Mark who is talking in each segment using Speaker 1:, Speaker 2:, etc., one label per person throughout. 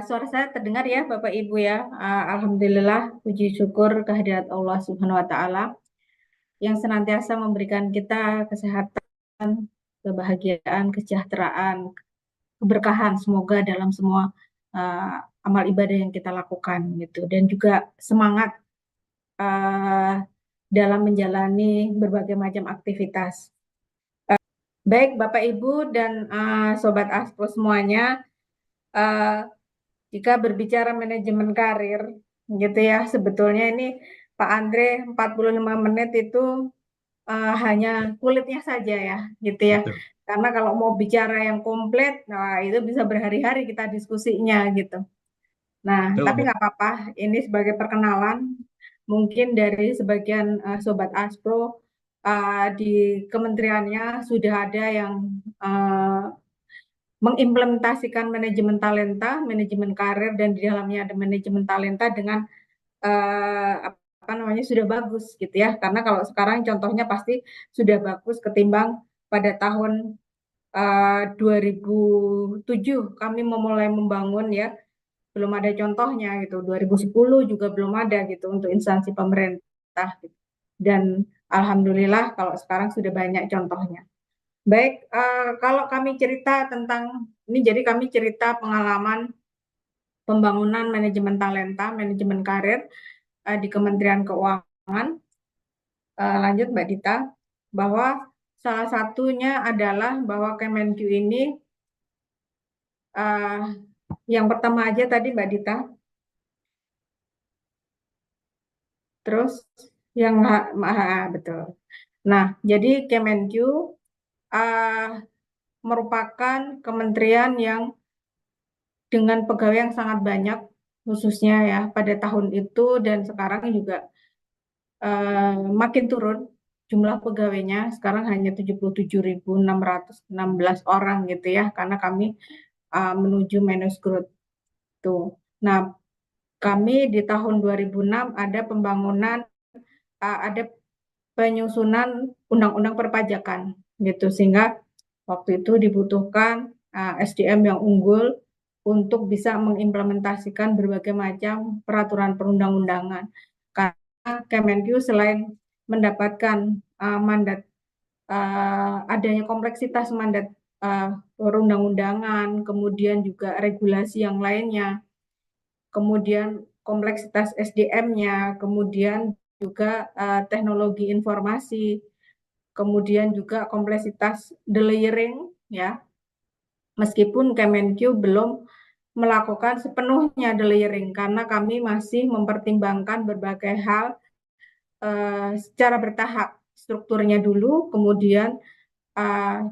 Speaker 1: Suara saya terdengar ya, Bapak Ibu ya. Alhamdulillah, puji syukur kehadirat Allah Subhanahu wa Ta'ala yang senantiasa memberikan kita kesehatan, kebahagiaan, kesejahteraan, keberkahan semoga dalam semua amal ibadah yang kita lakukan gitu, dan juga semangat uh, dalam menjalani berbagai macam aktivitas. Baik Bapak Ibu dan Sobat Aspro semuanya, uh, jika berbicara manajemen karir, gitu ya, sebetulnya ini Pak Andre 45 menit itu hanya kulitnya saja ya, gitu ya.
Speaker 2: Betul.
Speaker 1: Karena kalau mau bicara yang komplit, nah itu bisa berhari-hari kita diskusinya gitu. Nah,
Speaker 2: Betul,
Speaker 1: tapi
Speaker 2: Mbak.
Speaker 1: nggak apa-apa, ini sebagai perkenalan, mungkin dari sebagian Sobat Aspro di kementeriannya sudah ada yang mengimplementasikan manajemen talenta, manajemen karir, dan di dalamnya ada manajemen talenta dengan apa namanya sudah bagus gitu ya. Karena kalau sekarang contohnya pasti sudah bagus ketimbang pada tahun 2007 kami memulai membangun ya, belum ada contohnya gitu. 2010 juga belum ada gitu untuk instansi pemerintah gitu. Dan alhamdulillah kalau sekarang sudah banyak contohnya. Baik, kalau kami cerita tentang ini, jadi kami cerita pengalaman pembangunan manajemen talenta, manajemen karir di Kementerian Keuangan. Lanjut Mbak Dita, bahwa salah satunya adalah bahwa Kemenq ini uh, yang pertama aja tadi Mbak Dita, terus yang betul. Nah, jadi Kemenq uh, merupakan kementerian yang dengan pegawai yang sangat banyak, khususnya ya pada tahun itu dan sekarang juga makin turun jumlah pegawainya. Sekarang hanya 77.616 orang gitu ya, karena kami menuju managed growth tuh. Nah, kami di tahun 2006 ada pembangunan, ada penyusunan undang-undang perpajakan gitu, sehingga waktu itu dibutuhkan SDM yang unggul untuk bisa mengimplementasikan berbagai macam peraturan perundang-undangan. Karena Kemenq selain mendapatkan mandat adanya kompleksitas mandat perundang-undangan, kemudian juga regulasi yang lainnya, kemudian kompleksitas SDM-nya, kemudian juga teknologi informasi, kemudian juga kompleksitas delayering ya. Meskipun Kemenq belum melakukan sepenuhnya delayering karena kami masih mempertimbangkan berbagai hal secara bertahap, strukturnya dulu, kemudian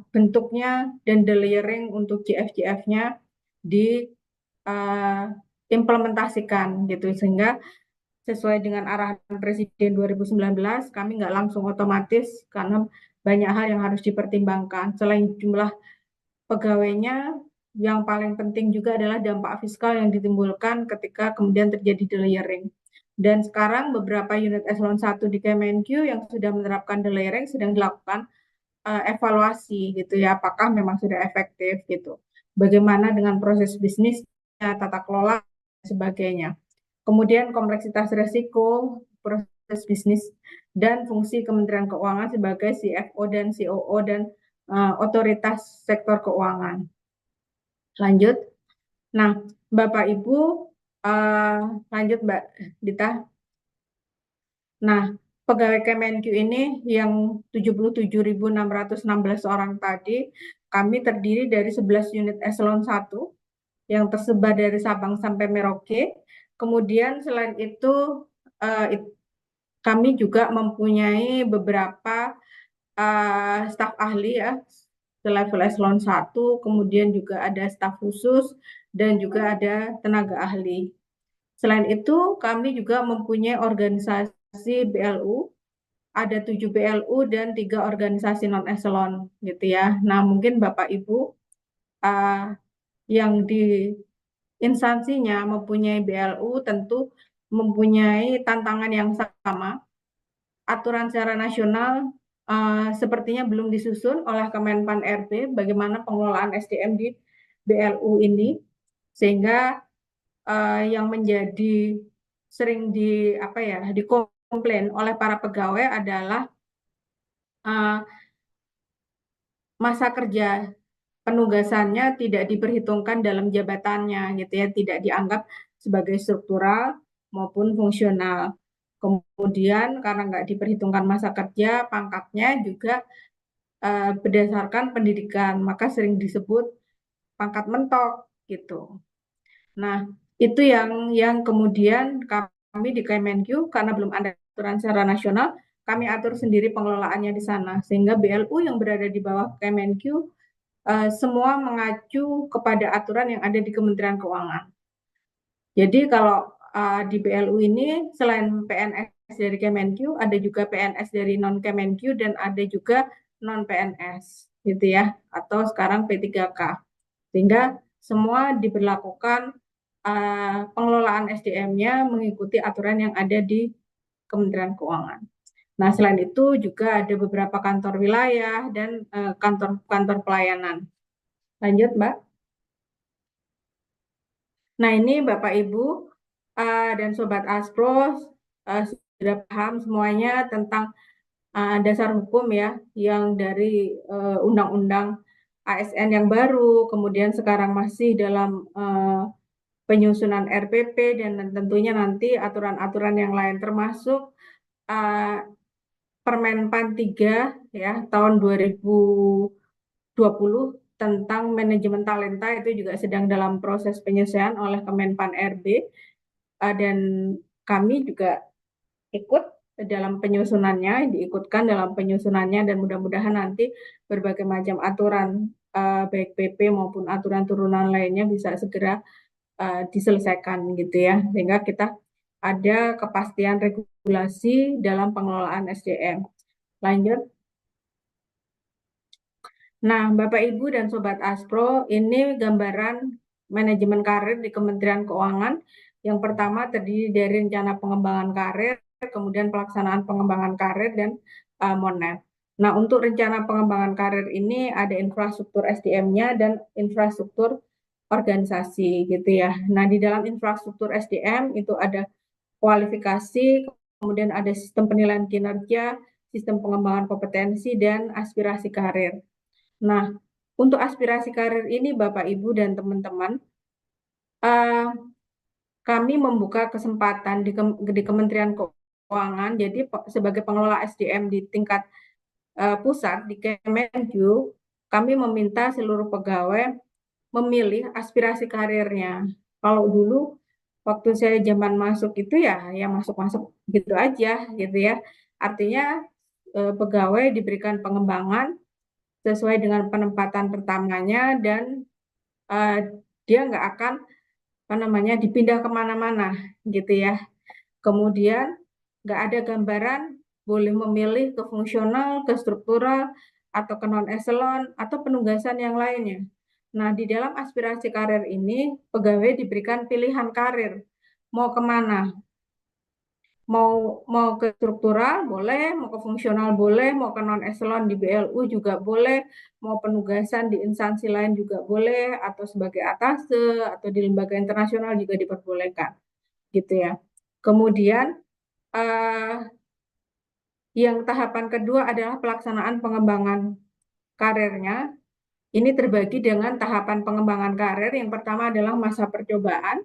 Speaker 1: bentuknya dan delayering untuk GF-GF-nya diimplementasikan gitu, sehingga sesuai dengan arahan Presiden 2019 kami nggak langsung otomatis karena banyak hal yang harus dipertimbangkan. Selain jumlah pegawainya, yang paling penting juga adalah dampak fiskal yang ditimbulkan ketika kemudian terjadi delayering. Dan sekarang beberapa unit eselon 1 di Kemenq yang sudah menerapkan delayering sedang dilakukan evaluasi gitu ya, apakah memang sudah efektif gitu. Bagaimana dengan proses bisnis, tata kelola, dan sebagainya. Kemudian kompleksitas risiko, proses bisnis, dan fungsi Kementerian Keuangan sebagai CFO dan COO dan otoritas sektor keuangan. Lanjut. Nah, Bapak Ibu, lanjut Mbak Dita. Nah, pegawai Kemenq ini yang 77.616 orang tadi, kami terdiri dari 11 unit eselon 1 yang tersebar dari Sabang sampai Merauke. Kemudian selain itu kami juga mempunyai beberapa staf ahli ya, level eselon 1, kemudian juga ada staf khusus dan juga ada tenaga ahli. Selain itu, kami juga mempunyai organisasi BLU, ada 7 BLU dan 3 organisasi non-eselon gitu ya. Nah, mungkin Bapak Ibu yang di instansinya mempunyai BLU tentu mempunyai tantangan yang sama. Aturan secara nasional sepertinya belum disusun oleh Kemenpan RB bagaimana pengelolaan SDM di BLU ini, Sehingga yang menjadi sering dikomplain oleh para pegawai adalah masa kerja penugasannya tidak diperhitungkan dalam jabatannya gitu ya, tidak dianggap sebagai struktural maupun fungsional. Kemudian karena nggak diperhitungkan masa kerja, pangkatnya juga berdasarkan pendidikan, maka sering disebut pangkat mentok gitu. Nah, itu yang kemudian kami di Kemenq karena belum ada aturan secara nasional, kami atur sendiri pengelolaannya di sana. Sehingga BLU yang berada di bawah Kemenq semua mengacu kepada aturan yang ada di Kementerian Keuangan. Jadi kalau di BLU ini selain PNS dari Kemenq, ada juga PNS dari non Kemenq dan ada juga non PNS gitu ya, atau sekarang P3K. Sehingga semua diberlakukan pengelolaan SDM-nya mengikuti aturan yang ada di Kementerian Keuangan. Nah, selain itu juga ada beberapa kantor wilayah dan kantor-kantor pelayanan. Lanjut, Mbak. Nah, ini Bapak Ibu dan Sobat Aspro sudah paham semuanya tentang dasar hukum ya, yang dari Undang-Undang ASN yang baru, kemudian sekarang masih dalam penyusunan RPP dan tentunya nanti aturan-aturan yang lain termasuk uh, Permenpan 3 ya tahun 2020 tentang manajemen talenta itu juga sedang dalam proses penyelesaian oleh Kemenpan RB dan kami juga ikut dalam penyusunannya, diikutkan dalam penyusunannya dan mudah-mudahan nanti berbagai macam aturan baik PP maupun aturan turunan lainnya bisa segera diselesaikan gitu ya, sehingga kita ada kepastian regulasi dalam pengelolaan SDM. Lanjut. Nah, Bapak Ibu dan Sobat Aspro, ini gambaran manajemen karir di Kementerian Keuangan. Yang pertama terdiri dari rencana pengembangan karir, kemudian pelaksanaan pengembangan karir dan Monet. Nah, untuk rencana pengembangan karir ini ada infrastruktur SDM-nya dan infrastruktur organisasi gitu ya. Nah, di dalam infrastruktur SDM itu ada kualifikasi, kemudian ada sistem penilaian kinerja, sistem pengembangan kompetensi, dan aspirasi karir. Nah, untuk aspirasi karir ini Bapak, Ibu, dan teman-teman, kami membuka kesempatan di Kementerian Keuangan, jadi sebagai pengelola SDM di tingkat pusat, di Kemenq, kami meminta seluruh pegawai memilih aspirasi karirnya. Kalau dulu waktu saya zaman masuk itu ya masuk-masuk gitu aja gitu ya. Artinya pegawai diberikan pengembangan sesuai dengan penempatan pertamanya dan uh, dia nggak akan dipindah kemana-mana gitu ya. Kemudian nggak ada gambaran boleh memilih ke fungsional, ke struktural, atau ke non eselon atau penugasan yang lainnya. Nah, di dalam aspirasi karir ini pegawai diberikan pilihan karir mau kemana, mau mau ke struktural boleh, mau ke fungsional boleh, mau ke non eselon di BLU juga boleh, mau penugasan di instansi lain juga boleh, atau sebagai atase atau di lembaga internasional juga diperbolehkan, gitu ya. Kemudian yang tahapan kedua adalah pelaksanaan pengembangan karirnya. Ini terbagi dengan tahapan pengembangan karir. Yang pertama adalah masa percobaan.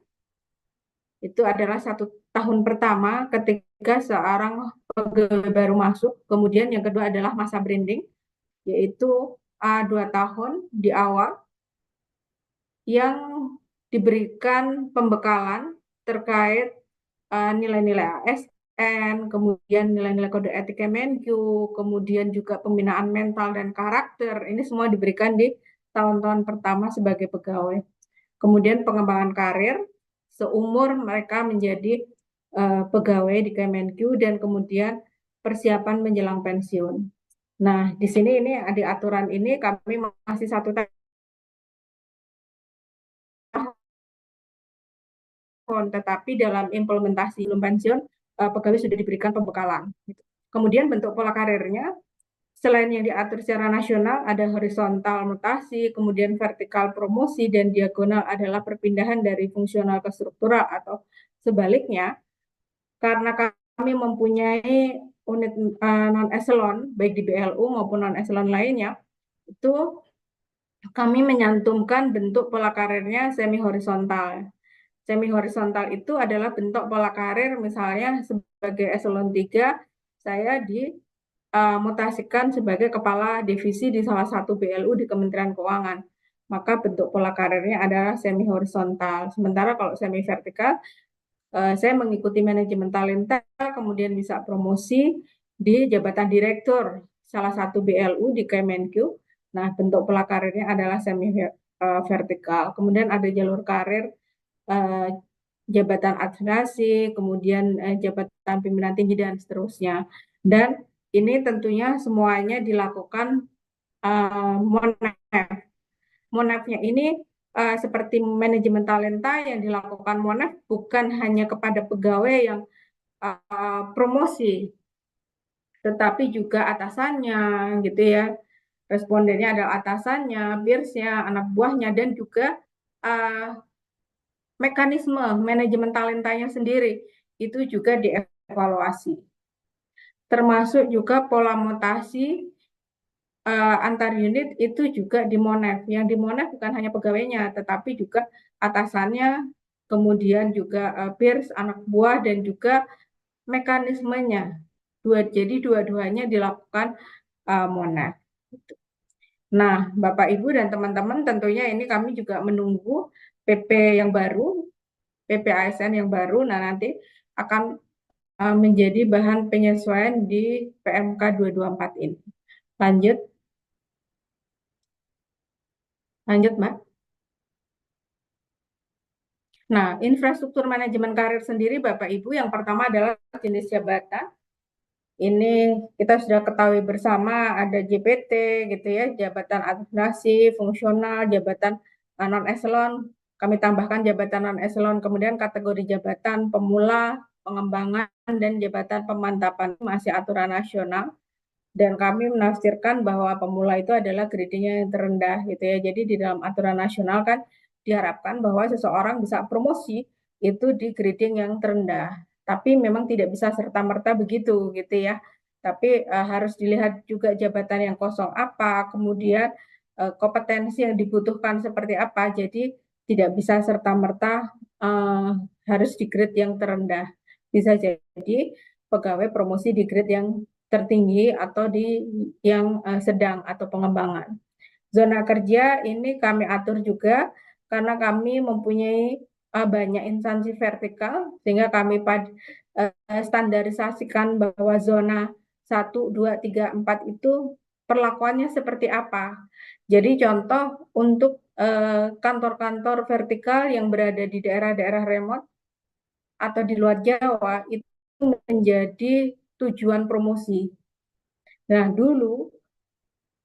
Speaker 1: Itu adalah 1 tahun pertama ketika seorang pegawai baru masuk. Kemudian yang kedua adalah masa branding, yaitu 2 tahun di awal yang diberikan pembekalan terkait nilai-nilai ASN, kemudian nilai-nilai kode etik Kemenq, kemudian juga pembinaan mental dan karakter. Ini semua diberikan di tahun-tahun pertama sebagai pegawai. Kemudian pengembangan karir seumur mereka menjadi pegawai di Kemenq dan kemudian persiapan menjelang pensiun. Nah, di sini ini di aturan ini kami masih 1 tahun, tetapi dalam implementasi belum pensiun pegawai sudah diberikan pembekalan. Kemudian bentuk pola karirnya selain yang diatur secara nasional, ada horizontal mutasi, kemudian vertikal promosi, dan diagonal adalah perpindahan dari fungsional ke struktural atau sebaliknya. Karena kami mempunyai unit non eselon, baik di BLU maupun non eselon lainnya, itu kami menyantumkan bentuk pola karirnya semi horizontal. Semi horizontal itu adalah bentuk pola karir, misalnya sebagai eselon 3, saya dimutasikan sebagai kepala divisi di salah satu BLU di Kementerian Keuangan. Maka bentuk pola karirnya adalah semi horizontal. Sementara kalau semi vertikal, saya mengikuti manajemen talenta, kemudian bisa promosi di jabatan direktur salah satu BLU di Kemenq. Nah, bentuk pola karirnya adalah semi vertikal. Kemudian ada jalur karir eh, jabatan administrasi, kemudian jabatan pimpinan tinggi dan seterusnya. Dan ini tentunya semuanya dilakukan Monef. Monefnya ini seperti manajemen talenta yang dilakukan Monef bukan hanya kepada pegawai yang promosi, tetapi juga atasannya, gitu ya. Respondennya adalah atasannya, peersnya, anak buahnya, dan juga uh, mekanisme manajemen talentanya sendiri itu juga dievaluasi. Termasuk juga pola mutasi antar unit itu juga di Monef. Yang di Monef bukan hanya pegawainya, tetapi juga atasannya, kemudian juga peers, anak buah, dan juga mekanismenya. Jadi dua-duanya dilakukan Monef. Nah, Bapak Ibu dan teman-teman, tentunya ini kami juga menunggu PP yang baru, PP ASN yang baru. Nah, nanti akan menjadi bahan penyesuaian di PMK 224 ini. Lanjut, Mbak. Nah, infrastruktur manajemen karir sendiri, Bapak Ibu, yang pertama adalah jenis jabatan. Ini kita sudah ketahui bersama ada JPT, gitu ya, jabatan administrasi, fungsional, jabatan non eselon. Kami tambahkan jabatan non eselon, kemudian kategori jabatan pemula, pengembangan, dan jabatan pemantapan masih aturan nasional. Dan kami menafsirkan bahwa pemula itu adalah gradingnya yang terendah, gitu ya. Jadi di dalam aturan nasional kan diharapkan bahwa seseorang bisa promosi itu di grading yang terendah. Tapi memang tidak bisa serta-merta begitu, gitu ya. Tapi harus dilihat juga jabatan yang kosong apa, kemudian kompetensi yang dibutuhkan seperti apa. Jadi tidak bisa serta-merta harus di grade yang terendah. Bisa jadi pegawai promosi di grade yang tertinggi atau di yang sedang atau pengembangan. Zona kerja ini kami atur juga karena kami mempunyai banyak instansi vertikal sehingga kami standarisasikan bahwa zona 1, 2, 3, 4 itu perlakuannya seperti apa. Jadi contoh untuk kantor-kantor vertikal yang berada di daerah-daerah remote atau di luar Jawa itu menjadi tujuan promosi. Nah, dulu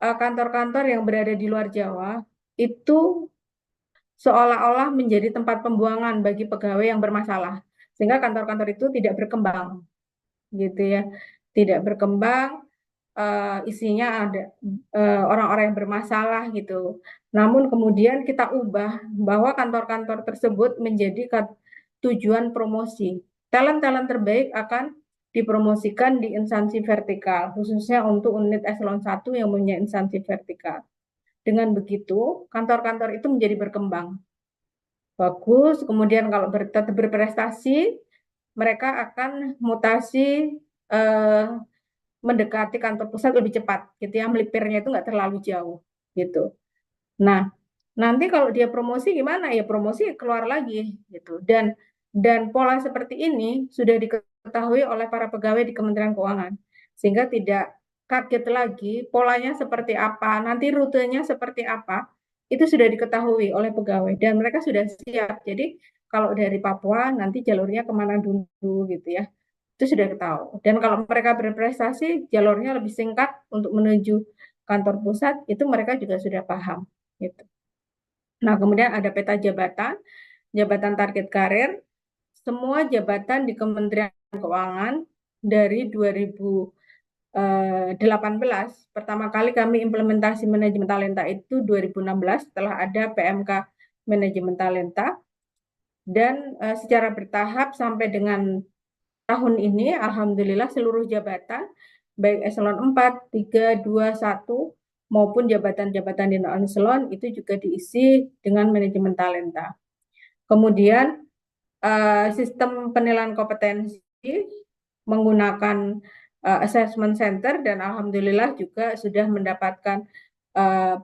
Speaker 1: kantor-kantor yang berada di luar Jawa itu seolah-olah menjadi tempat pembuangan bagi pegawai yang bermasalah, sehingga kantor-kantor itu tidak berkembang, gitu ya, tidak berkembang. Isinya ada orang-orang yang bermasalah gitu. Namun kemudian kita ubah bahwa kantor-kantor tersebut menjadi tujuan promosi. Talent-talent terbaik akan dipromosikan di instansi vertikal, khususnya untuk unit eselon 1 yang punya instansi vertikal. Dengan begitu, kantor-kantor itu menjadi berkembang. Bagus, kemudian kalau tetap berprestasi, mereka akan mutasi mendekati kantor pusat lebih cepat, gitu ya, melipirnya itu nggak terlalu jauh, gitu. Nah, nanti kalau dia promosi gimana? Ya promosi keluar lagi, gitu. Dan pola seperti ini sudah diketahui oleh para pegawai di Kementerian Keuangan, sehingga tidak kaget lagi polanya seperti apa, nanti rutenya seperti apa, itu sudah diketahui oleh pegawai dan mereka sudah siap. Jadi kalau dari Papua nanti jalurnya kemana dulu, gitu ya, itu sudah tahu. Dan kalau mereka berprestasi, jalurnya lebih singkat untuk menuju kantor pusat, itu mereka juga sudah paham. Gitu. Nah, kemudian ada peta jabatan, jabatan target karir, semua jabatan di Kementerian Keuangan dari 2000 18. Pertama kali kami implementasi manajemen talenta itu 2016 setelah ada PMK manajemen talenta, dan secara bertahap sampai dengan tahun ini alhamdulillah seluruh jabatan baik eselon 4, 3, 2, 1 maupun jabatan-jabatan di non eselon itu juga diisi dengan manajemen talenta. Kemudian sistem penilaian kompetensi menggunakan assessment center, dan alhamdulillah juga sudah mendapatkan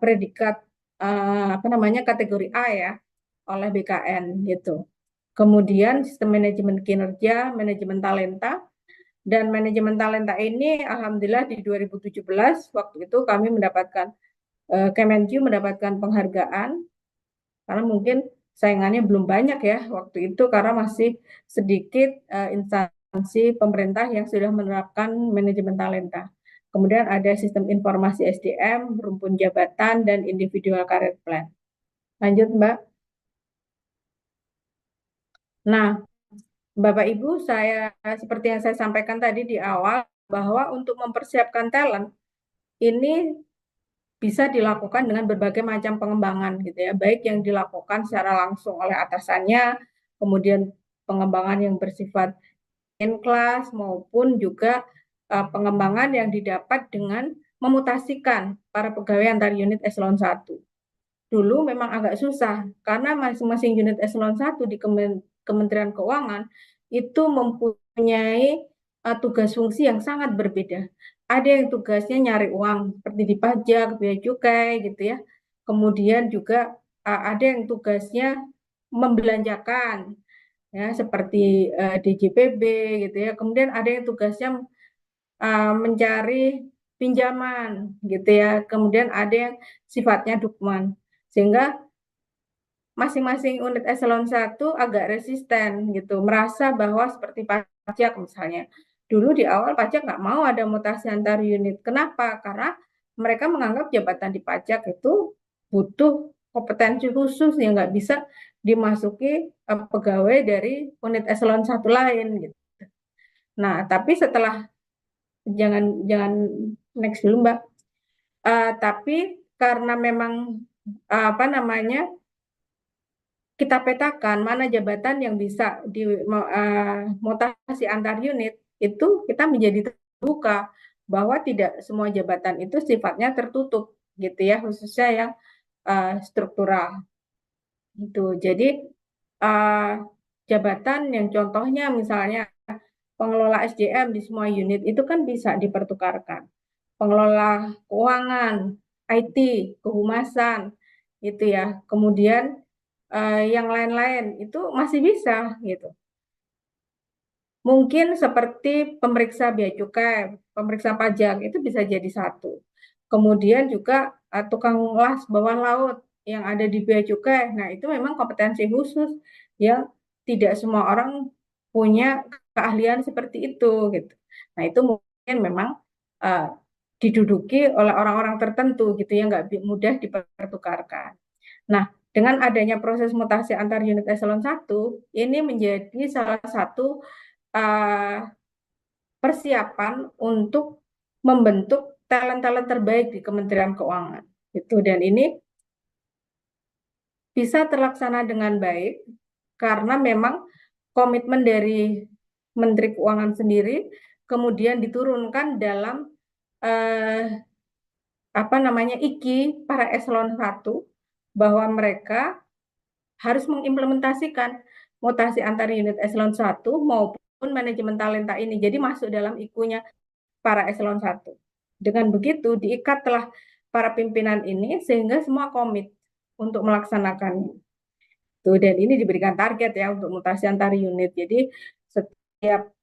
Speaker 1: predikat apa namanya kategori A ya oleh BKN gitu. Kemudian sistem manajemen kinerja, manajemen talenta, dan manajemen talenta ini alhamdulillah di 2017 waktu itu kami mendapatkan Kemenju mendapatkan penghargaan karena mungkin saingannya belum banyak ya waktu itu karena masih sedikit instansi pemerintah yang sudah menerapkan manajemen talenta. Kemudian ada sistem informasi SDM, rumpun jabatan, dan individual career plan. Lanjut, Mbak. Nah, Bapak Ibu, saya seperti yang saya sampaikan tadi di awal bahwa untuk mempersiapkan talent ini bisa dilakukan dengan berbagai macam pengembangan gitu ya, baik yang dilakukan secara langsung oleh atasannya, kemudian pengembangan yang bersifat in class maupun juga pengembangan yang didapat dengan memutasikan para pegawai antar unit eselon 1. Dulu memang agak susah karena masing-masing unit eselon 1 di Kementerian Keuangan itu mempunyai tugas fungsi yang sangat berbeda. Ada yang tugasnya nyari uang seperti di pajak, bea cukai gitu ya. Kemudian juga ada yang tugasnya membelanjakan ya seperti DJPB gitu ya. Kemudian ada yang tugasnya mencari pinjaman gitu ya. Kemudian ada yang sifatnya dukman. Sehingga masing-masing unit eselon 1 agak resisten gitu, merasa bahwa seperti pajak misalnya. Dulu di awal pajak nggak mau ada mutasi antar unit. Kenapa? Karena mereka menganggap jabatan di pajak itu butuh kompetensi khusus yang nggak bisa dimasuki pegawai dari unit eselon 1 lain gitu. Nah, tapi setelah jangan jangan next dulu Mbak. Tapi karena memang apa namanya kita petakan mana jabatan yang bisa dimutasi antar unit, itu kita menjadi terbuka bahwa tidak semua jabatan itu sifatnya tertutup gitu ya, khususnya yang struktural gitu. Jadi uh, jabatan yang contohnya misalnya pengelola SDM di semua unit itu kan bisa dipertukarkan. Pengelola keuangan, IT, kehumasan gitu ya. Kemudian yang lain-lain itu masih bisa gitu. Mungkin seperti pemeriksa bea cukai, pemeriksa pajak itu bisa jadi satu. Kemudian juga tukang las bawah laut yang ada di bea cukai. Nah, itu memang kompetensi khusus yang tidak semua orang punya keahlian seperti itu gitu. Nah, itu mungkin memang uh, diduduki oleh orang-orang tertentu gitu yang nggak mudah dipertukarkan. Nah, dengan adanya proses mutasi antar unit eselon 1, ini menjadi salah satu uh, persiapan untuk membentuk talent-talent terbaik di Kementerian Keuangan. Itu, dan ini bisa terlaksana dengan baik karena memang komitmen dari Menteri Keuangan sendiri kemudian diturunkan dalam apa namanya IKI para eselon 1 bahwa mereka harus mengimplementasikan mutasi antar unit eselon 1 maupun manajemen talenta ini. Jadi masuk dalam IKU-nya para eselon 1. Dengan begitu diikatlah para pimpinan ini sehingga semua komit untuk melaksanakannya. Tuh, dan ini diberikan target ya untuk mutasi antar unit. Jadi setiap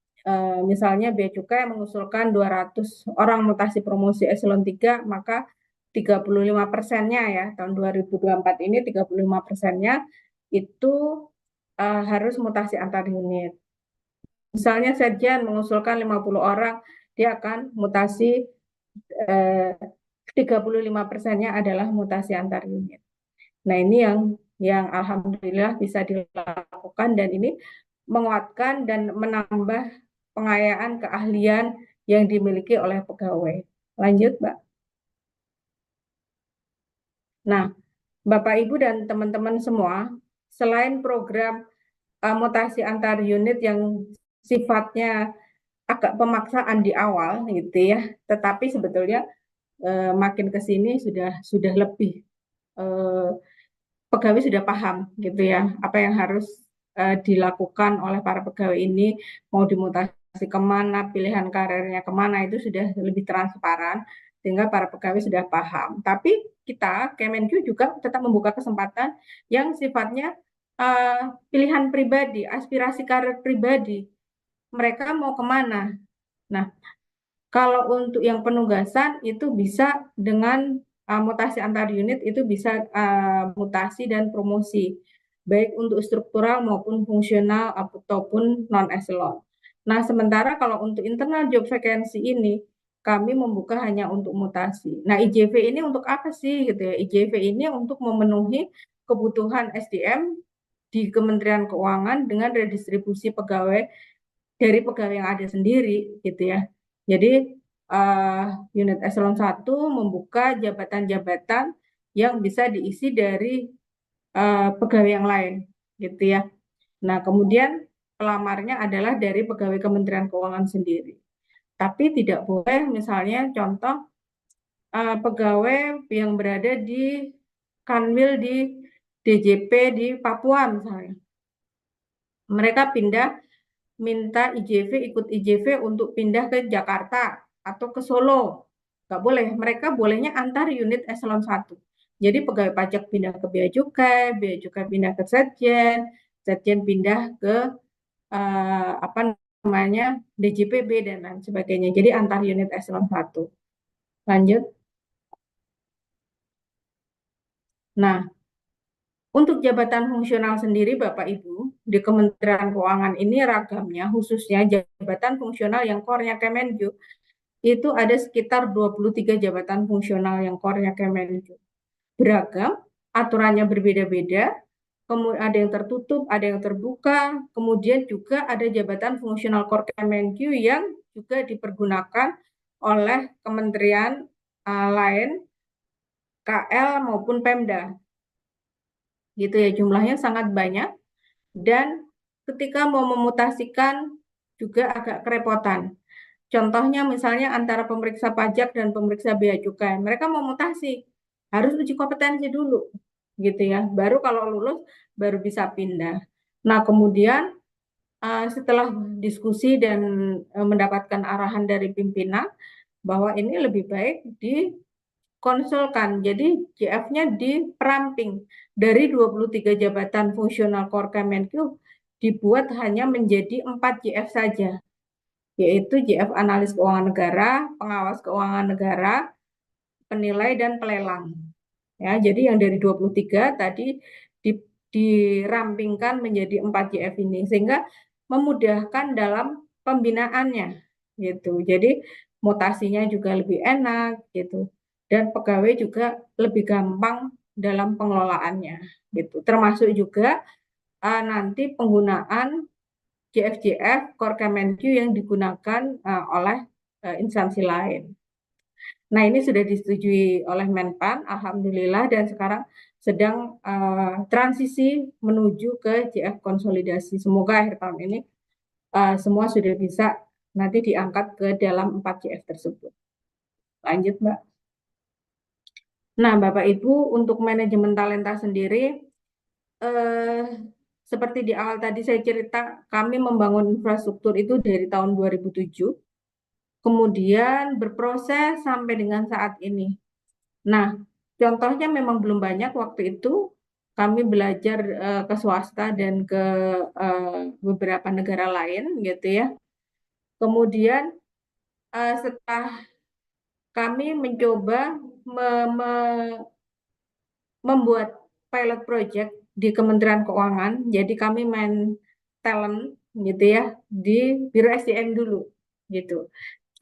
Speaker 1: misalnya Bea Cukai mengusulkan 200 orang mutasi promosi eselon 3, maka 35%-nya ya tahun 2024 ini 35%-nya itu harus mutasi antar unit. Misalnya Sekjen mengusulkan 50 orang, dia akan mutasi 35%-nya adalah mutasi antar unit. Nah, ini yang alhamdulillah bisa dilakukan, dan ini menguatkan dan menambah pengayaan keahlian yang dimiliki oleh pegawai. Lanjut, Mbak. Nah, Bapak Ibu dan teman-teman semua, selain program mutasi antar unit yang sifatnya agak pemaksaan di awal gitu ya, tetapi sebetulnya makin ke sini sudah lebih eh, pegawai sudah paham gitu ya apa yang harus dilakukan oleh para pegawai ini, mau dimutasi kemana, pilihan karirnya kemana, itu sudah lebih transparan sehingga para pegawai sudah paham. Tapi kita Kemenq juga tetap membuka kesempatan yang sifatnya pilihan pribadi, aspirasi karir pribadi, mereka mau kemana. Nah, kalau untuk yang penugasan itu bisa dengan mutasi antar unit, itu bisa mutasi dan promosi, baik untuk struktural maupun fungsional ataupun non eselon. Nah, sementara kalau untuk internal job vacancy ini kami membuka hanya untuk mutasi. Nah, IJV ini untuk apa sih gitu ya? IJV ini untuk memenuhi kebutuhan SDM di Kementerian Keuangan dengan redistribusi pegawai dari pegawai yang ada sendiri gitu ya. Jadi unit eselon 1 membuka jabatan-jabatan yang bisa diisi dari pegawai yang lain gitu ya. Nah, kemudian pelamarnya adalah dari pegawai Kementerian Keuangan sendiri. Tapi tidak boleh misalnya contoh pegawai yang berada di Kanwil di DJP di Papua misalnya. Mereka minta IJV, ikut IJV untuk pindah ke Jakarta atau ke Solo. Nggak boleh, mereka bolehnya antar unit eselon 1. Jadi pegawai pajak pindah ke Bea Cukai pindah ke Setjen, Setjen pindah ke apa namanya DJPB dan lain sebagainya. Jadi antar unit eselon 1. Lanjut. Nah, untuk jabatan fungsional sendiri Bapak Ibu, di Kementerian Keuangan ini ragamnya khususnya jabatan fungsional yang core-nya Kemenq itu ada sekitar 23 jabatan fungsional yang core-nya Kemenq. Beragam, aturannya berbeda-beda, kemudian ada yang tertutup, ada yang terbuka, kemudian juga ada jabatan fungsional core Kemenq yang juga dipergunakan oleh kementerian lain, KL maupun Pemda. Gitu ya, jumlahnya sangat banyak dan ketika mau memutasikan juga agak kerepotan. Contohnya misalnya antara pemeriksa pajak dan pemeriksa bea cukai, mereka mau mutasi, harus uji kompetensi dulu, gitu ya. Baru kalau lulus baru bisa pindah. Nah, kemudian setelah diskusi dan mendapatkan arahan dari pimpinan bahwa ini lebih baik dikonsulkan. Jadi JF-nya diperamping dari 23 jabatan fungsional core Kemenq dibuat hanya menjadi 4 JF saja, yaitu JF Analis Keuangan Negara, Pengawas Keuangan Negara, Penilai, dan Pelelang. Ya, jadi yang dari 23 tadi dirampingkan menjadi 4 JF ini, sehingga memudahkan dalam pembinaannya. Gitu. Jadi mutasinya juga lebih enak, gitu. Dan pegawai juga lebih gampang dalam pengelolaannya. Gitu. Termasuk juga nanti penggunaan JF-JF Core Kemenq yang digunakan oleh instansi lain. Nah, ini sudah disetujui oleh Menpan, alhamdulillah, dan sekarang sedang transisi menuju ke JF konsolidasi. Semoga akhir tahun ini semua sudah bisa nanti diangkat ke dalam 4 JF tersebut. Lanjut, Mbak. Nah, Bapak Ibu, untuk manajemen talenta sendiri, eh, seperti di awal tadi saya cerita, kami membangun infrastruktur itu dari tahun 2007, kemudian berproses sampai dengan saat ini. Nah, contohnya memang belum banyak waktu itu, kami belajar ke swasta dan ke beberapa negara lain gitu ya. Kemudian setelah kami mencoba membuat pilot project di Kementerian Keuangan, jadi kami main talent gitu ya di Biro SDM dulu gitu.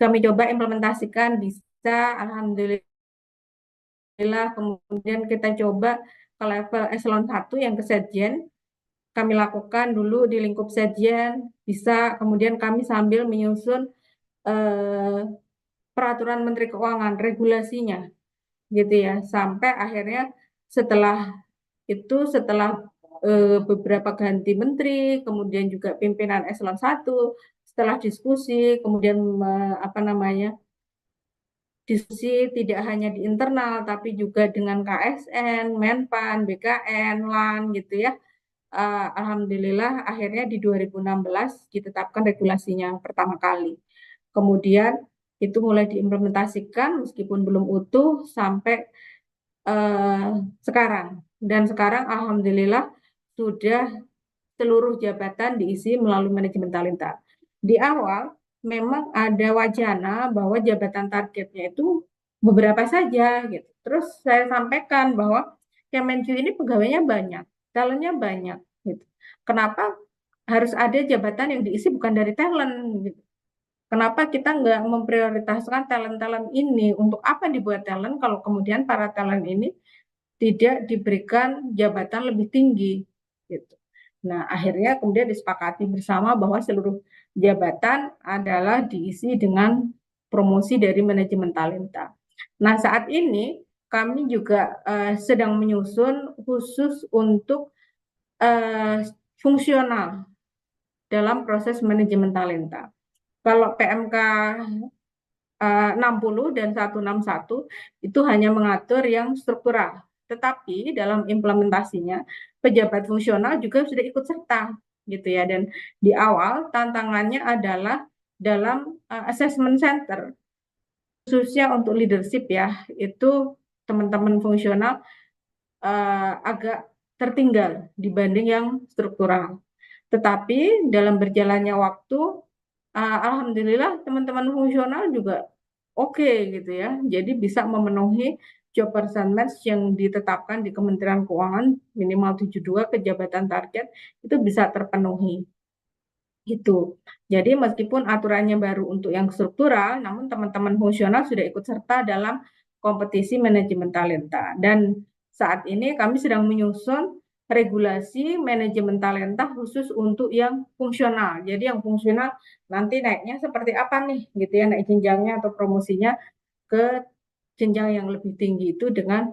Speaker 1: Kami coba implementasikan bisa, alhamdulillah. Kemudian kita coba ke level eselon 1 yang ke Setjen, kami lakukan dulu di lingkup Setjen, bisa, kemudian kami sambil menyusun eh, peraturan Menteri Keuangan, regulasinya, gitu ya. Sampai akhirnya setelah setelah beberapa ganti menteri, kemudian juga pimpinan eselon 1, setelah diskusi, kemudian apa namanya, diskusi tidak hanya di internal tapi juga dengan KSN, Menpan, BKN, LAN gitu ya. Alhamdulillah akhirnya di 2016 ditetapkan regulasinya pertama kali. Kemudian itu mulai diimplementasikan meskipun belum utuh sampai eh, sekarang. Dan sekarang alhamdulillah sudah seluruh jabatan diisi melalui manajemen talenta. Di awal memang ada wacana bahwa jabatan targetnya itu beberapa saja gitu. Terus saya sampaikan bahwa Kemenq ini pegawainya banyak, talentnya banyak gitu. Kenapa harus ada jabatan yang diisi bukan dari talent gitu? Kenapa kita nggak memprioritaskan talent-talent ini? Untuk apa dibuat talent kalau kemudian para talent ini tidak diberikan jabatan lebih tinggi gitu. Nah, akhirnya kemudian disepakati bersama bahwa seluruh jabatan adalah diisi dengan promosi dari manajemen talenta. Nah, saat ini kami juga sedang menyusun khusus untuk fungsional dalam proses manajemen talenta. Kalau PMK 60 dan 161 itu hanya mengatur yang struktural. Tetapi dalam implementasinya pejabat fungsional juga sudah ikut serta gitu ya. Dan di awal tantangannya adalah dalam assessment center khususnya untuk leadership ya, itu teman-teman fungsional agak tertinggal dibanding yang struktural. Tetapi dalam berjalannya waktu, alhamdulillah teman-teman fungsional juga oke gitu ya. Jadi bisa memenuhi job performance yang ditetapkan di Kementerian Keuangan minimal 72 ke jabatan target itu bisa terpenuhi. Gitu. Jadi meskipun aturannya baru untuk yang struktural, namun teman-teman fungsional sudah ikut serta dalam kompetisi manajemen talenta. Dan saat ini kami sedang menyusun regulasi manajemen talenta khusus untuk yang fungsional. Jadi yang fungsional nanti naiknya seperti apa nih, gitu ya, naik jenjangnya atau promosinya ke jenjang yang lebih tinggi itu dengan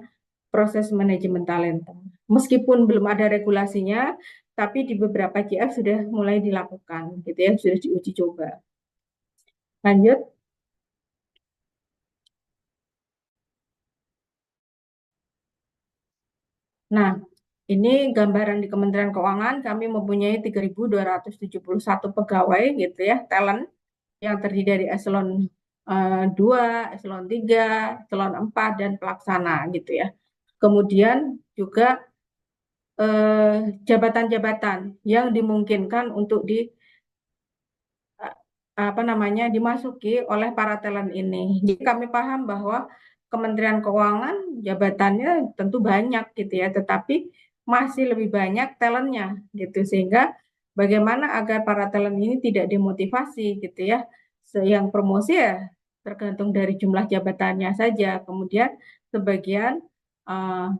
Speaker 1: proses manajemen talenta. Meskipun belum ada regulasinya, tapi di beberapa JF sudah mulai dilakukan, gitu ya, sudah diuji coba. Lanjut. Nah, ini gambaran di Kementerian Keuangan, kami mempunyai 3.271 pegawai, gitu ya, talent yang terdiri dari eselon 2, eselon 3, eselon 4, dan pelaksana, gitu ya. Kemudian juga jabatan-jabatan yang dimungkinkan untuk apa namanya dimasuki oleh para talent ini. Jadi kami paham bahwa Kementerian Keuangan jabatannya tentu banyak gitu ya, tetapi masih lebih banyak talentnya gitu, sehingga bagaimana agar para talent ini tidak demotivasi gitu ya. Yang promosi ya tergantung dari jumlah jabatannya saja. Kemudian sebagian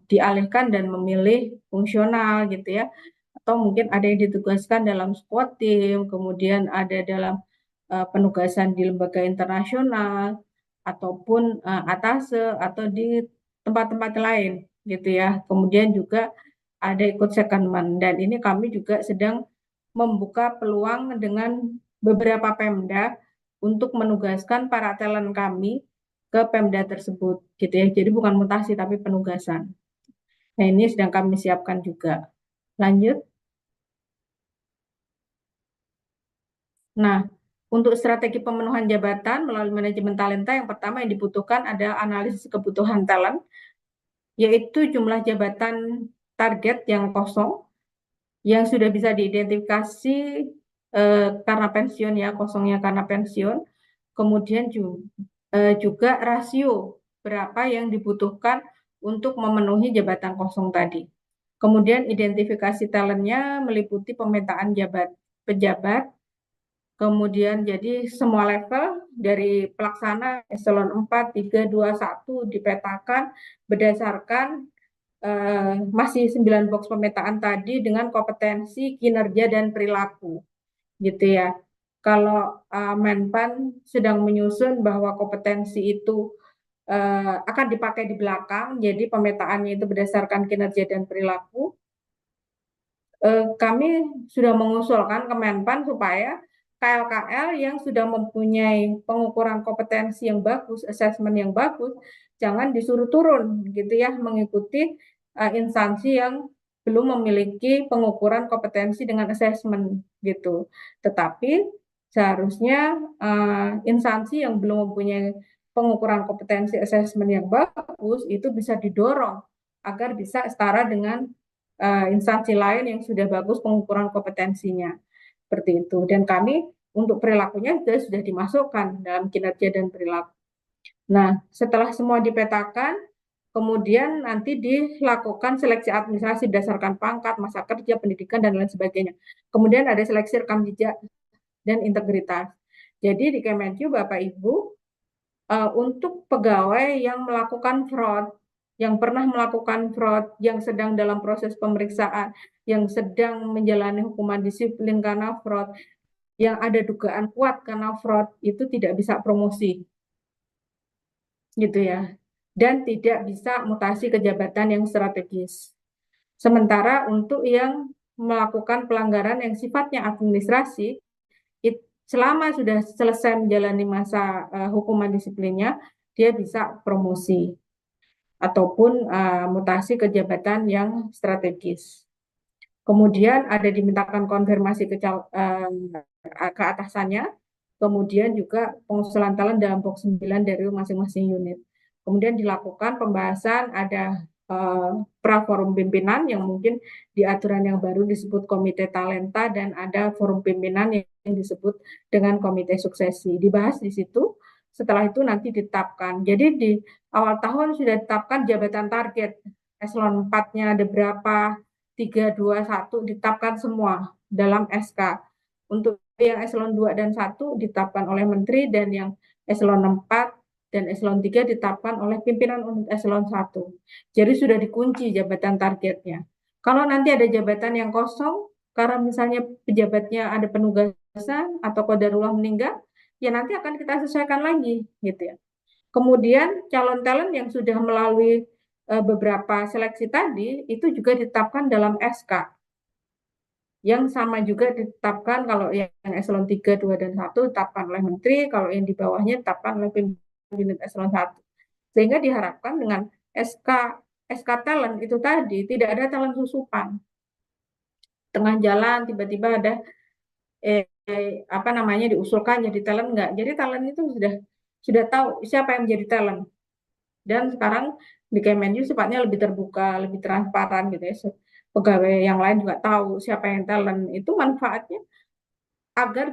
Speaker 1: dialihkan dan memilih fungsional gitu ya. Atau mungkin ada yang ditugaskan dalam squad team, kemudian ada dalam penugasan di lembaga internasional ataupun atase atau di tempat-tempat lain gitu ya. Kemudian juga ada ikut secondment dan ini kami juga sedang membuka peluang dengan beberapa Pemda untuk menugaskan para talent kami ke Pemda tersebut gitu ya. Jadi bukan mutasi tapi penugasan. Nah, ini sedang kami siapkan juga. Lanjut. Nah, untuk strategi pemenuhan jabatan melalui manajemen talenta, yang pertama yang dibutuhkan adalah analisis kebutuhan talent, yaitu jumlah jabatan target yang kosong, yang sudah bisa diidentifikasi karena pensiun ya, kosongnya karena pensiun. Kemudian juga rasio berapa yang dibutuhkan untuk memenuhi jabatan kosong tadi. Kemudian identifikasi talentnya meliputi pemetaan pejabat, kemudian jadi semua level dari pelaksana eselon 4, 3, 2, 1 dipetakan berdasarkan masih 9 box pemetaan tadi dengan kompetensi, kinerja, dan perilaku gitu ya. kalau Menpan sedang menyusun bahwa kompetensi itu akan dipakai di belakang, jadi pemetaannya itu berdasarkan kinerja dan perilaku. Kami sudah mengusulkan ke Menpan supaya KL-KL yang sudah mempunyai pengukuran kompetensi yang bagus, asesmen yang bagus, jangan disuruh turun gitu ya, mengikuti instansi yang belum memiliki pengukuran kompetensi dengan asesmen gitu. Tetapi seharusnya instansi yang belum mempunyai pengukuran kompetensi asesmen yang bagus itu bisa didorong agar bisa setara dengan instansi lain yang sudah bagus pengukuran kompetensinya. Seperti itu. Dan kami untuk perilakunya sudah dimasukkan dalam kinerja dan perilaku. Nah, setelah semua dipetakan, kemudian nanti dilakukan seleksi administrasi berdasarkan pangkat, masa kerja, pendidikan, dan lain sebagainya. Kemudian ada seleksi rekam jejak dan integritas. Jadi di Kemenq, Bapak Ibu, untuk pegawai yang melakukan fraud, yang pernah melakukan fraud, yang sedang dalam proses pemeriksaan, yang sedang menjalani hukuman disiplin karena fraud, yang ada dugaan kuat karena fraud, itu tidak bisa promosi, gitu ya, dan tidak bisa mutasi ke jabatan yang strategis. Sementara untuk yang melakukan pelanggaran yang sifatnya administrasi, selama sudah selesai menjalani masa hukuman disiplinnya, dia bisa promosi ataupun mutasi ke jabatan yang strategis. Kemudian ada dimintakan konfirmasi ke atasannya, kemudian juga pengusulan talent dalam box 9 dari masing-masing unit. Kemudian dilakukan pembahasan, ada pra-forum pimpinan yang mungkin di aturan yang baru disebut komite talenta, dan ada forum pimpinan yang disebut dengan komite suksesi. Dibahas di situ, setelah itu nanti ditetapkan. Jadi di awal tahun sudah ditetapkan jabatan target, eselon 4-nya ada berapa, 3, 2, 1 ditetapkan semua dalam SK. Untuk yang eselon 2 dan 1 ditetapkan oleh menteri, dan yang eselon 4 dan eselon 3 ditetapkan oleh pimpinan unit eselon 1. Jadi sudah dikunci jabatan targetnya. Kalau nanti ada jabatan yang kosong, karena misalnya pejabatnya ada penugasan atau qadarullah meninggal, ya nanti akan kita sesuaikan lagi, gitu ya. Kemudian calon talent yang sudah melalui beberapa seleksi tadi, itu juga ditetapkan dalam SK. Yang sama juga ditetapkan kalau yang eselon 3, 2, dan 1 ditetapkan oleh menteri, kalau yang di bawahnya ditetapkan oleh pimpinan eselon 1. Sehingga diharapkan dengan SK talent itu tadi tidak ada talent susupan. Tengah jalan tiba-tiba ada diusulkan jadi talent, enggak. Jadi talent itu sudah tahu siapa yang menjadi talent. Dan sekarang di Kemenq sifatnya lebih terbuka, lebih transparan gitu ya. Pegawai yang lain juga tahu siapa yang talent. Itu manfaatnya agar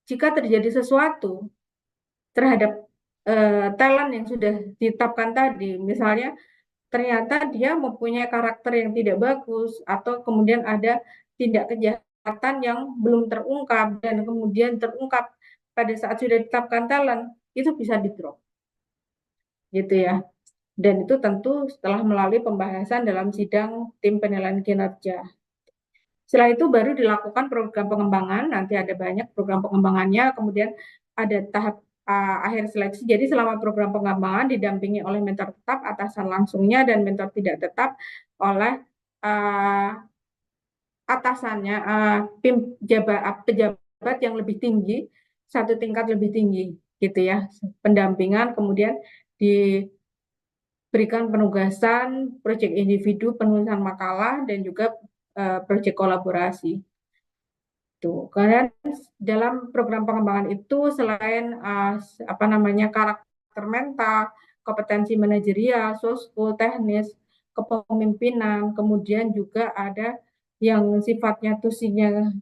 Speaker 1: jika terjadi sesuatu terhadap talent yang sudah ditetapkan tadi, misalnya ternyata dia mempunyai karakter yang tidak bagus, atau kemudian ada tindak kejahatan yang belum terungkap dan kemudian terungkap pada saat sudah ditetapkan talent, itu bisa di-drop, gitu ya. Dan itu tentu setelah melalui pembahasan dalam sidang tim penilaian kinerja. Setelah itu baru dilakukan program pengembangan, nanti ada banyak program pengembangannya, kemudian ada tahap akhir seleksi. Jadi selama program pengembangan didampingi oleh mentor tetap, atasan langsungnya, dan mentor tidak tetap oleh atasannya, pejabat yang lebih tinggi, satu tingkat lebih tinggi, gitu ya. Pendampingan, kemudian diberikan penugasan, proyek individu, penulisan makalah, dan juga proyek kolaborasi. Tuh, karena dalam program pengembangan itu selain karakter mental, kompetensi manajerial, sosko, teknis, kepemimpinan, kemudian juga ada yang sifatnya tusinya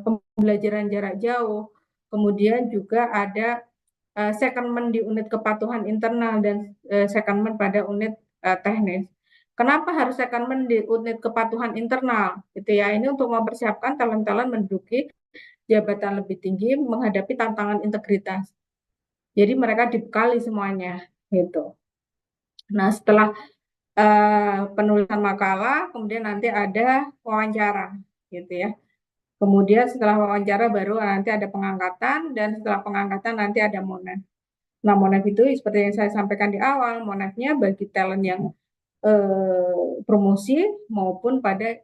Speaker 1: pembelajaran jarak jauh, kemudian juga ada secondment di unit kepatuhan internal dan secondment pada unit teknis. Kenapa harus secondment di unit kepatuhan internal? Gitu ya. Ini untuk mempersiapkan talent-talent menduduki jabatan lebih tinggi menghadapi tantangan integritas. Jadi mereka dibekali semuanya, gitu. Nah, setelah penulisan makalah, kemudian nanti ada wawancara, gitu ya. Kemudian setelah wawancara baru nanti ada pengangkatan, dan setelah pengangkatan nanti ada Monef. Nah, Monef itu seperti yang saya sampaikan di awal, Monefnya bagi talent yang promosi maupun pada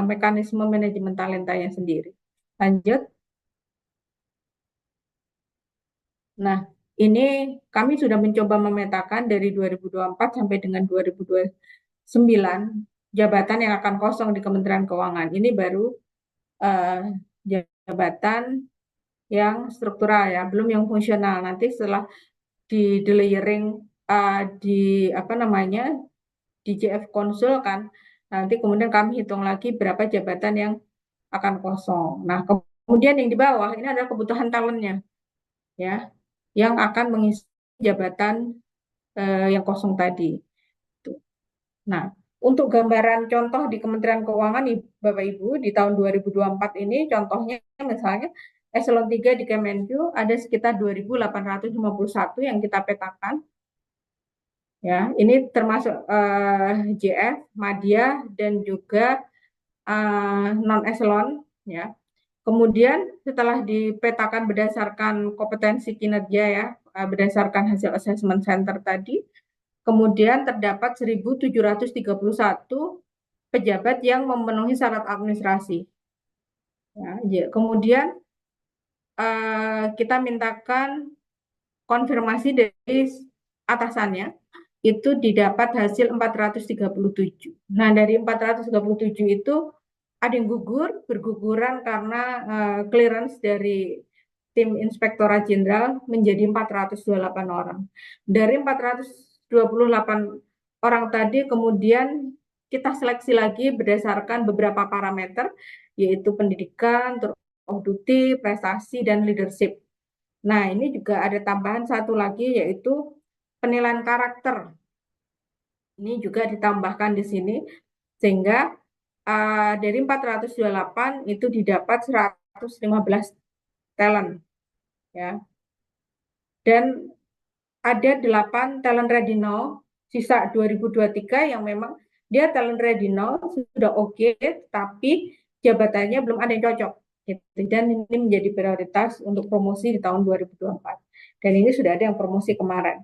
Speaker 1: mekanisme manajemen talentanya sendiri. Lanjut. Nah, ini kami sudah mencoba memetakan dari 2024 sampai dengan 2029 jabatan yang akan kosong di Kementerian Keuangan. Ini baru uh, jabatan yang struktural ya, belum yang fungsional. Nanti setelah di layering di apa namanya di JF Konsul kan, nanti kemudian kami hitung lagi berapa jabatan yang akan kosong. Nah, kemudian yang di bawah ini adalah kebutuhan talentnya ya, yang akan mengisi jabatan yang kosong tadi. Nah, untuk gambaran contoh di Kementerian Keuangan nih, Bapak Ibu, di tahun 2024 ini contohnya misalnya eselon 3 di Kemenku ada sekitar 2.851 yang kita petakan. Ya, ini termasuk JF, Madya, dan juga non eselon ya. Kemudian setelah dipetakan berdasarkan kompetensi kinerja ya, berdasarkan hasil assessment center tadi, kemudian terdapat 1.731 pejabat yang memenuhi syarat administrasi. Ya, kemudian kita mintakan konfirmasi dari atasannya, itu didapat hasil 437. Nah, dari 437 itu ada yang berguguran karena clearance dari tim Inspektorat Jenderal menjadi 428 orang. Dari 428 orang tadi kemudian kita seleksi lagi berdasarkan beberapa parameter, yaitu pendidikan, terbukti, prestasi, dan leadership. Nah, ini juga ada tambahan satu lagi, yaitu penilaian karakter. Ini juga ditambahkan di sini, sehingga dari 428 itu didapat 115 talent. Ya. Dan ada 8 talent ready now, sisa 2023 yang memang dia talent ready now, sudah oke, tapi jabatannya belum ada yang cocok. Dan ini menjadi prioritas untuk promosi di tahun 2024. Dan ini sudah ada yang promosi kemarin.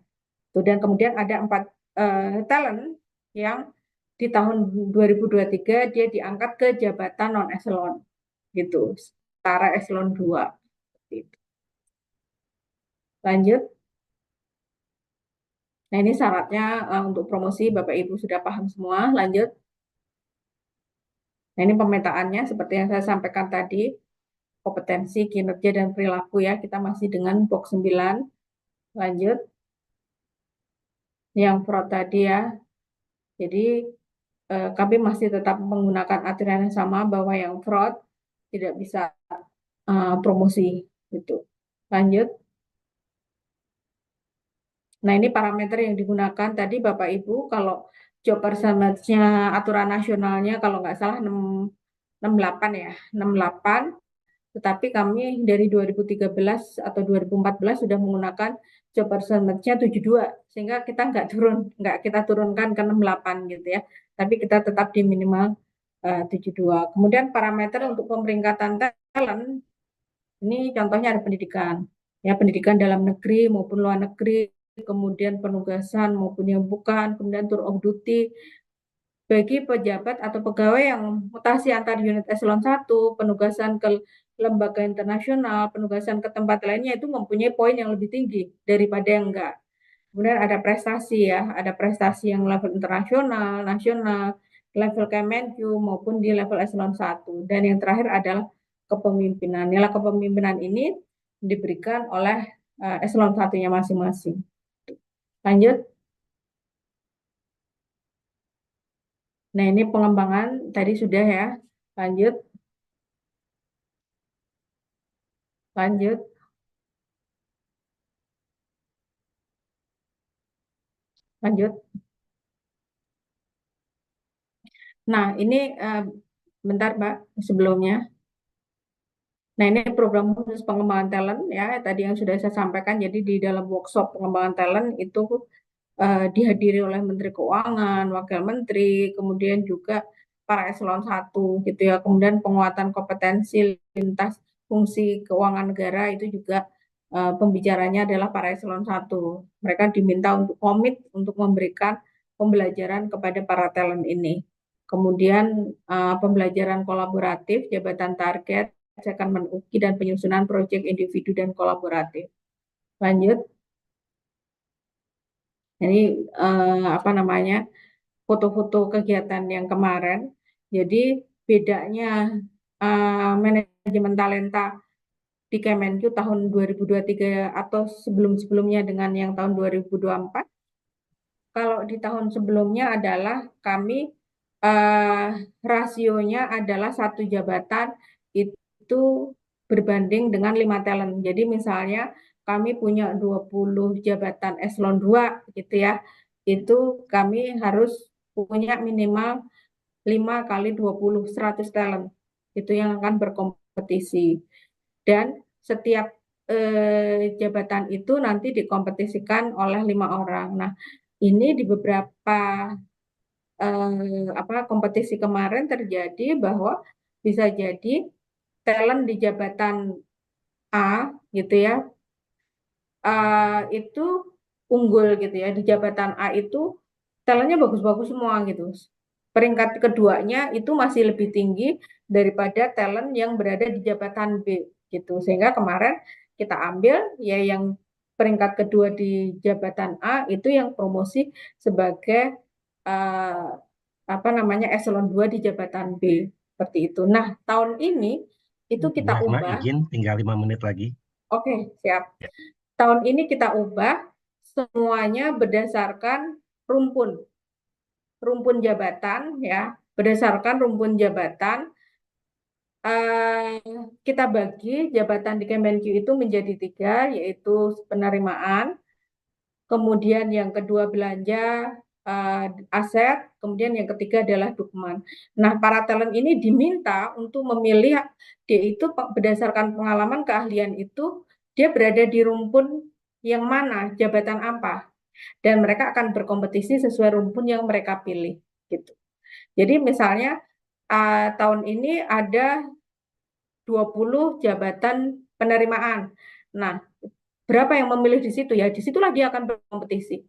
Speaker 1: Dan kemudian ada 4 talent yang di tahun 2023 dia diangkat ke jabatan non eselon gitu, setara eselon 2. Lanjut. Nah, ini syaratnya untuk promosi, Bapak Ibu sudah paham semua. Lanjut. Nah, ini pemetaannya seperti yang saya sampaikan tadi, kompetensi, kinerja, dan perilaku ya. Kita masih dengan blok 9. Lanjut. Yang fraud tadi ya. Jadi kami masih tetap menggunakan aturan yang sama bahwa yang fraud tidak bisa promosi gitu. Lanjut. Nah, ini parameter yang digunakan tadi Bapak Ibu, kalau job percentage-nya aturan nasionalnya kalau nggak salah 68 ya, 68. Tetapi kami dari 2013 atau 2014 sudah menggunakan job percentage-nya 72, sehingga kita nggak kita turunkan ke 68 gitu ya. Tapi kita tetap di minimal 72. Kemudian parameter untuk pemeringkatan talent, ini contohnya ada pendidikan. Ya, pendidikan dalam negeri maupun luar negeri, kemudian penugasan maupun yang bukan, kemudian tour of duty. Bagi pejabat atau pegawai yang mutasi antar unit eselon 1, penugasan ke lembaga internasional, penugasan ke tempat lainnya itu mempunyai poin yang lebih tinggi daripada yang enggak. Kemudian ada prestasi ya, ada prestasi yang level internasional, nasional, level Kemenku maupun di level eselon 1. Dan yang terakhir adalah kepemimpinan. Nilai kepemimpinan ini diberikan oleh eselon 1-nya masing-masing. Lanjut. Nah, ini pengembangan tadi sudah ya. Lanjut. Lanjut. Lanjut. Nah, ini bentar, Mbak, sebelumnya. Nah, ini program khusus pengembangan talent ya, tadi yang sudah saya sampaikan. Jadi di dalam workshop pengembangan talent itu dihadiri oleh Menteri Keuangan, Wakil Menteri, kemudian juga para eselon 1 gitu ya. Kemudian penguatan kompetensi lintas fungsi keuangan negara itu juga pembicaranya adalah para eselon 1. Mereka diminta untuk komit untuk memberikan pembelajaran kepada para talent ini. Kemudian pembelajaran kolaboratif, jabatan target, cekan UKI dan penyusunan proyek individu dan kolaboratif. Lanjut. Jadi apa namanya foto-foto kegiatan yang kemarin. Jadi bedanya manajemen talenta di Kemenq tahun 2023 atau sebelum-sebelumnya dengan yang tahun 2024. Kalau di tahun sebelumnya adalah kami rasionya adalah satu jabatan itu berbanding dengan 5 talent. Jadi misalnya kami punya 20 jabatan eselon 2 gitu ya. Itu kami harus punya minimal 5 kali 20 100 talent. Itu yang akan berkompetisi. Dan setiap jabatan itu nanti dikompetisikan oleh 5 orang. Nah, ini di beberapa kompetisi kemarin terjadi bahwa bisa jadi talent di jabatan A gitu ya itu unggul gitu ya di jabatan A itu talentnya bagus-bagus semua gitu. Peringkat keduanya itu masih lebih tinggi daripada talent yang berada di jabatan B gitu. Sehingga kemarin kita ambil ya yang peringkat kedua di jabatan A itu yang promosi sebagai uh, apa namanya eselon 2 di jabatan B seperti itu. Nah, tahun ini itu kita
Speaker 2: Mbak,
Speaker 1: ubah.
Speaker 2: izin tinggal 5 menit lagi.
Speaker 1: Oke, siap.
Speaker 2: Ya.
Speaker 1: Tahun ini kita ubah semuanya berdasarkan rumpun, rumpun jabatan ya, berdasarkan rumpun jabatan kita bagi jabatan di Kemenq itu menjadi 3, yaitu penerimaan, kemudian yang kedua belanja aset, kemudian yang ketiga adalah dukungan. Nah, para talent ini diminta untuk memilih dia itu berdasarkan pengalaman keahlian itu dia berada di rumpun yang mana, jabatan apa, dan mereka akan berkompetisi sesuai rumpun yang mereka pilih gitu. Jadi misalnya tahun ini ada 20 jabatan penerimaan. Nah, berapa yang memilih di situ ya, disitulah dia akan berkompetisi.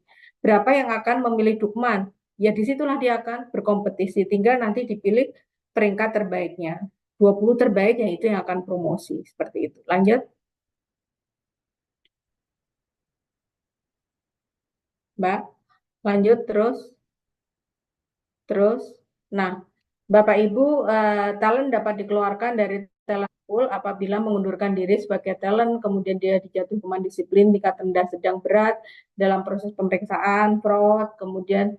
Speaker 1: Berapa yang akan memilih Dukman, ya disitulah dia akan berkompetisi. Tinggal nanti dipilih peringkat terbaiknya. 20 terbaik yang itu yang akan promosi. Seperti itu. Lanjut, Mbak. Lanjut terus. Terus. Nah, Bapak Ibu, talent dapat dikeluarkan dari talent pool apabila mengundurkan diri sebagai talent, kemudian dia dijatuhi hukuman disiplin tingkat rendah sedang berat dalam proses pemeriksaan, fraud, kemudian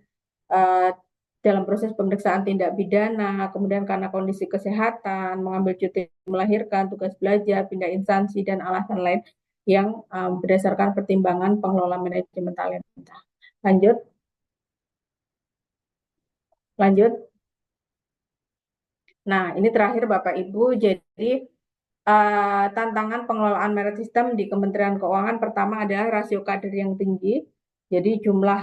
Speaker 1: uh, dalam proses pemeriksaan tindak pidana, kemudian karena kondisi kesehatan, mengambil cuti melahirkan, tugas belajar, pindah instansi, dan alasan lain yang berdasarkan pertimbangan pengelola manajemen talenta. Lanjut, lanjut. Nah, ini terakhir Bapak Ibu, jadi tantangan pengelolaan merit system di Kementerian Keuangan pertama adalah rasio kader yang tinggi, jadi jumlah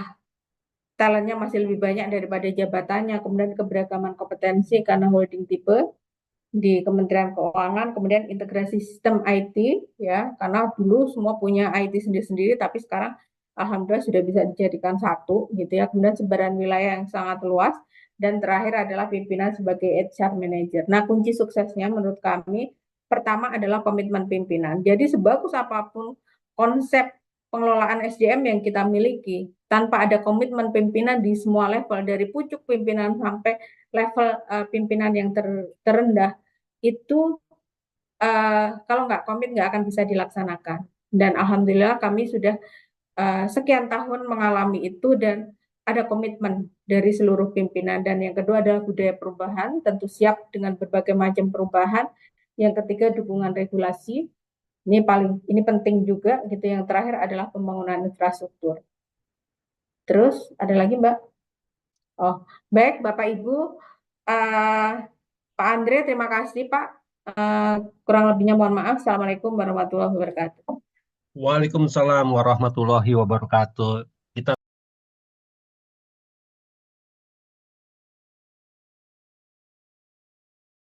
Speaker 1: talentnya masih lebih banyak daripada jabatannya, kemudian keberagaman kompetensi karena holding tipe di Kementerian Keuangan, kemudian integrasi sistem IT ya, karena dulu semua punya IT sendiri-sendiri, tapi sekarang alhamdulillah sudah bisa dijadikan satu gitu ya, kemudian sebaran wilayah yang sangat luas, dan terakhir adalah pimpinan sebagai HR manager. Nah, kunci suksesnya menurut kami pertama adalah komitmen pimpinan. Jadi sebagus apapun konsep pengelolaan SDM yang kita miliki, tanpa ada komitmen pimpinan di semua level, dari pucuk pimpinan sampai level pimpinan yang terendah, itu kalau nggak komit nggak akan bisa dilaksanakan. Dan alhamdulillah kami sudah sekian tahun mengalami itu dan ada komitmen dari seluruh pimpinan. Dan yang kedua adalah budaya perubahan, tentu siap dengan berbagai macam perubahan. Yang ketiga dukungan regulasi. Ini penting juga gitu. Yang terakhir adalah pembangunan infrastruktur. Terus ada lagi Mbak? Oh, baik Bapak Ibu, uh, Pak Andre, terima kasih Pak. Kurang lebihnya mohon maaf. Assalamualaikum warahmatullahi wabarakatuh.
Speaker 2: Waalaikumsalam warahmatullahi wabarakatuh.